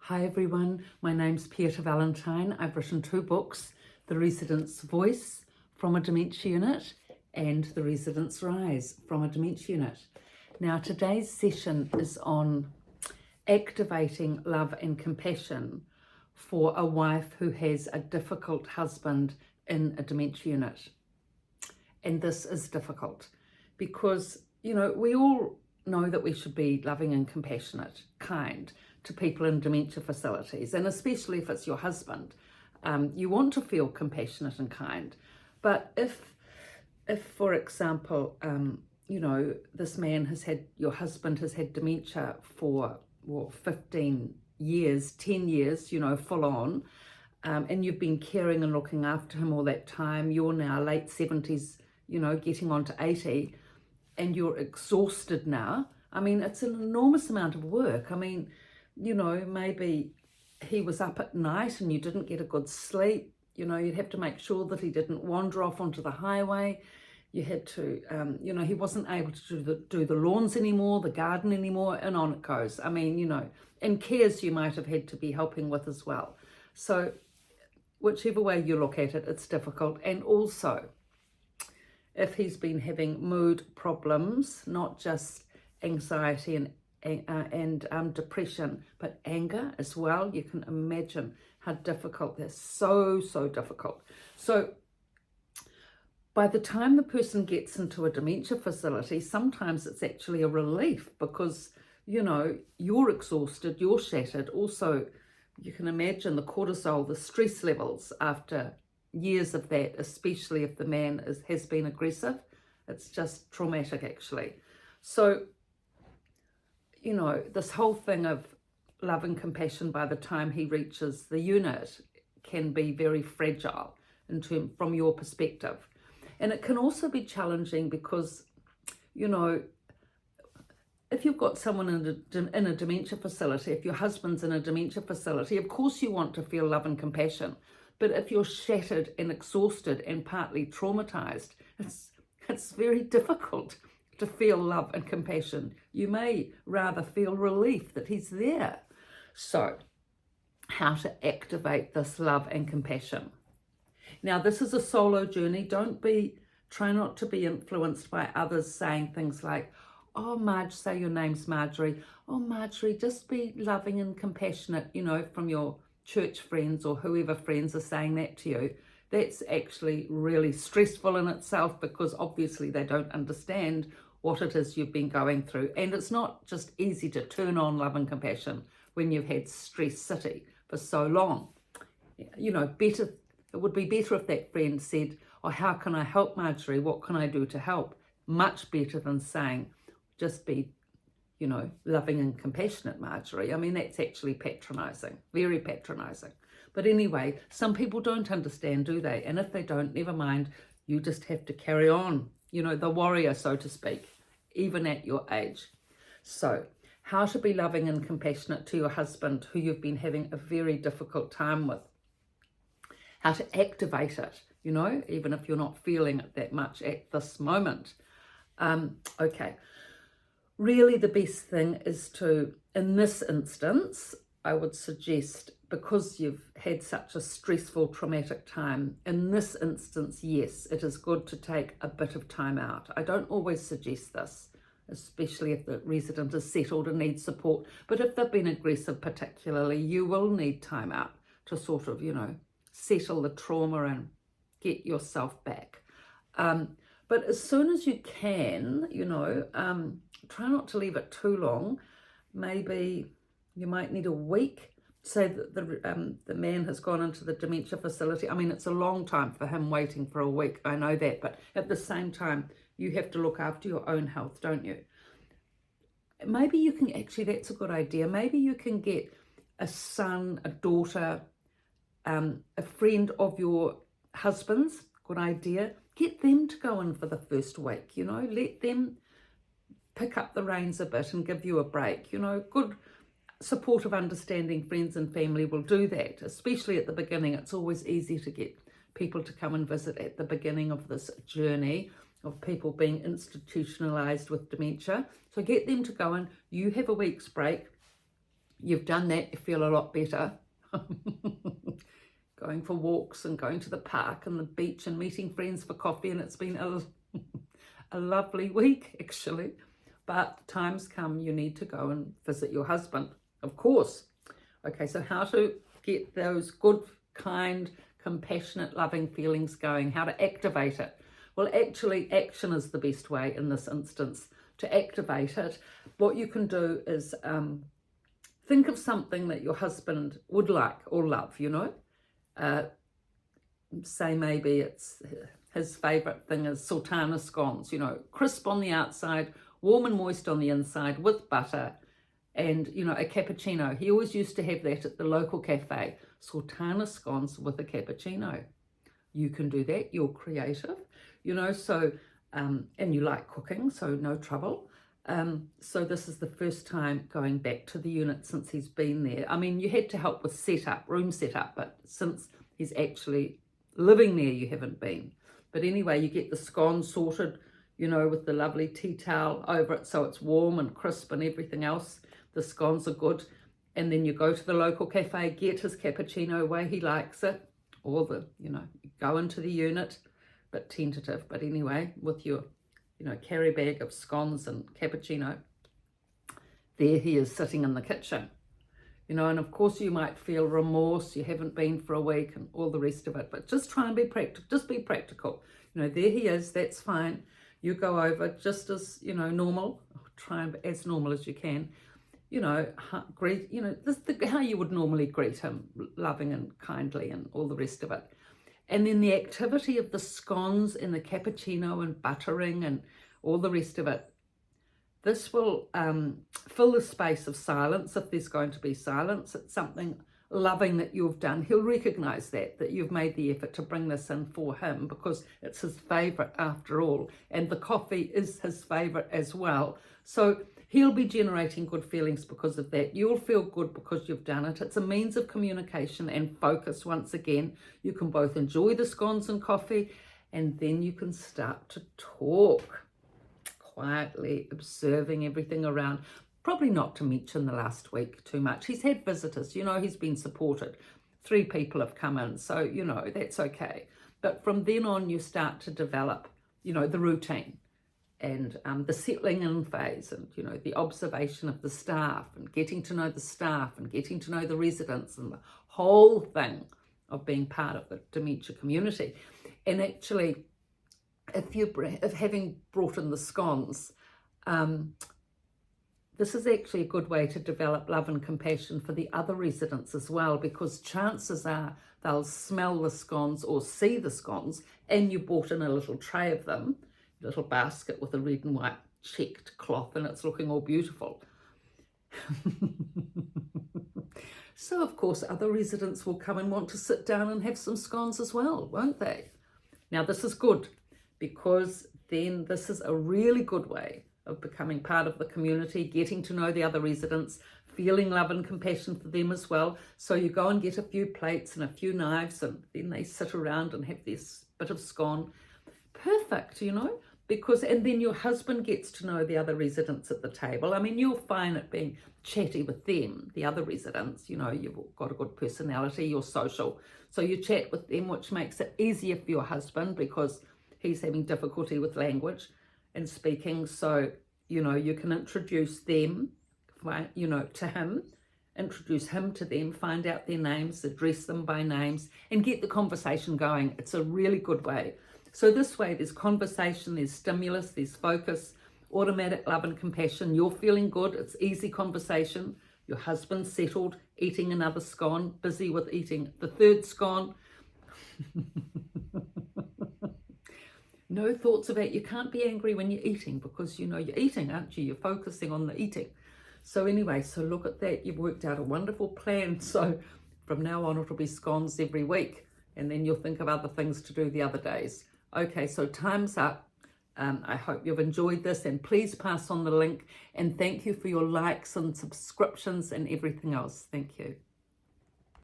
Hi everyone, my name's Pieta Valentine. I've written 2 books, The Resident's Voice from a Dementia Unit and The Resident's Rise from a Dementia Unit. Now today's session is on activating love and compassion for a wife who has a difficult husband in a dementia unit. And this is difficult because, we all know that we should be loving and compassionate, kind to people in dementia facilities, and especially if it's your husband, you want to feel compassionate and kind. But if for example, this man your husband has had dementia for 15 years, 10 years, full on, and you've been caring and looking after him all that time. You're now late 70s, getting on to 80, and you're exhausted now. I mean, it's an enormous amount of work. I mean, maybe he was up at night and you didn't get a good sleep. You'd have to make sure that he didn't wander off onto the highway. You had to, he wasn't able to do the lawns anymore, the garden anymore, and on it goes. I mean, and cares you might have had to be helping with as well. So whichever way you look at it, it's difficult. And also, if he's been having mood problems, not just anxiety and depression, but anger as well, you can imagine how difficult they're. So difficult. So by the time the person gets into a dementia facility, sometimes it's actually a relief because, you're exhausted, you're shattered. Also, you can imagine the cortisol, the stress levels after years of that, especially if the man has been aggressive. It's just traumatic, actually. So, this whole thing of love and compassion by the time he reaches the unit can be very fragile from your perspective. And it can also be challenging because, if you've got someone in a dementia facility, if your husband's in a dementia facility, of course you want to feel love and compassion. But if you're shattered and exhausted and partly traumatized, it's very difficult to feel love and compassion. You may rather feel relief that he's there. So, how to activate this love and compassion? Now, this is a solo journey. Try not to be influenced by others saying things like, oh, Marge, say your name's Marjorie. Oh, Marjorie, just be loving and compassionate, from your church friends or whoever friends are saying that to you. That's actually really stressful in itself because obviously they don't understand what it is you've been going through. And it's not just easy to turn on love and compassion when you've had stress city for so long. It would be better if that friend said, oh, how can I help, Marjorie? What can I do to help? Much better than saying, just be, loving and compassionate, Marjorie. I mean, that's actually patronizing, very patronizing. But anyway, some people don't understand, do they? And if they don't, never mind. You just have to carry on, the warrior, so to speak, even at your age. So, how to be loving and compassionate to your husband who you've been having a very difficult time with. How to activate it, even if you're not feeling it that much at this moment. Okay. Really, the best thing is to, in this instance, I would suggest, because you've had such a stressful, traumatic time, in this instance, yes, it is good to take a bit of time out. I don't always suggest this, especially if the resident is settled and needs support. But if they've been aggressive particularly, you will need time out to sort of, settle the trauma and get yourself back. But as soon as you can, try not to leave it too long. Maybe you might need a week. Say that the man has gone into the dementia facility. I mean, it's a long time for him waiting for a week. I know that. But at the same time, you have to look after your own health, don't you? Maybe you can that's a good idea. Maybe you can get a son, a daughter, a friend of your husband's, good idea. Get them to go in for the first week, let them pick up the reins a bit and give you a break. Good, supportive, understanding friends and family will do that, especially at the beginning. It's always easy to get people to come and visit at the beginning of this journey of people being institutionalized with dementia. So get them to go in. You have a week's break. you've done that, you feel a lot better. Going for walks and going to the park and the beach and meeting friends for coffee, and it's been a lovely week actually. But times come, you need to go and visit your husband, of course. Okay, so how to get those good, kind, compassionate, loving feelings going, how to activate it. Well, actually, action is the best way in this instance to activate it. What you can do is think of something that your husband would like or love, you know. Say maybe it's his favourite thing is sultana scones, you know, crisp on the outside, warm and moist on the inside with butter and, you know, a cappuccino. He always used to have that at the local cafe, sultana scones with a cappuccino. You can do that, you're creative, you know, so, and you like cooking, so no trouble. So this is the first time going back to the unit since he's been there. I mean, you had to help with setup, room setup, but since he's actually living there, you haven't been. But anyway, you get the scones sorted, you know, with the lovely tea towel over it so it's warm and crisp and everything else. The scones are good. And then you go to the local cafe, get his cappuccino way he likes it. Or the, you know, you go into the unit, bit tentative, but anyway, with your, you know, carry bag of scones and cappuccino. There he is sitting in the kitchen, you know, and of course you might feel remorse, you haven't been for a week and all the rest of it, but just try and be practical, just be practical. You know, there he is, that's fine. You go over just as, you know, normal, try and be as normal as you can, you know, greet, you know, this how you would normally greet him, loving and kindly and all the rest of it. And then the activity of the scones and the cappuccino and buttering and all the rest of it. This will fill the space of silence if there's going to be silence. It's something loving that you've done. He'll recognise that you've made the effort to bring this in for him because it's his favourite after all. And the coffee is his favourite as well. So he'll be generating good feelings because of that. You'll feel good because you've done it. It's a means of communication and focus once again. You can both enjoy the scones and coffee and then you can start to talk quietly, observing everything around. Probably not to mention the last week too much. He's had visitors, you know, he's been supported. 3 people have come in, so, you know, that's okay. But from then on, you start to develop, you know, the routine and the settling in phase and, you know, the observation of the staff and getting to know the staff and getting to know the residents and the whole thing of being part of the dementia community. And actually, if having brought in the scones, this is actually a good way to develop love and compassion for the other residents as well, because chances are they'll smell the scones or see the scones and you brought in a little tray of them, a little basket with a red and white checked cloth and it's looking all beautiful. So of course other residents will come and want to sit down and have some scones as well, won't they? Now this is good because then this is a really good way of becoming part of the community, getting to know the other residents, feeling love and compassion for them as well. So you go and get a few plates and a few knives and then they sit around and have this bit of scone. Perfect, you know, and then your husband gets to know the other residents at the table. I mean, you'll find it being chatty with them, the other residents, you know, you've got a good personality, you're social. So you chat with them, which makes it easier for your husband because he's having difficulty with language and speaking, so, you know, you can introduce them, you know, to him, introduce him to them, find out their names, address them by names, and get the conversation going. It's a really good way. So this way, there's conversation, there's stimulus, there's focus, automatic love and compassion. You're feeling good, it's easy conversation. Your husband's settled, eating another scone, busy with eating the 3rd scone. No thoughts about, you can't be angry when you're eating because you know you're eating, aren't you? You're focusing on the eating. So anyway, so look at that. You've worked out a wonderful plan. So from now on, it'll be scones every week. And then you'll think of other things to do the other days. Okay, so time's up. I hope you've enjoyed this and please pass on the link. And thank you for your likes and subscriptions and everything else. Thank you.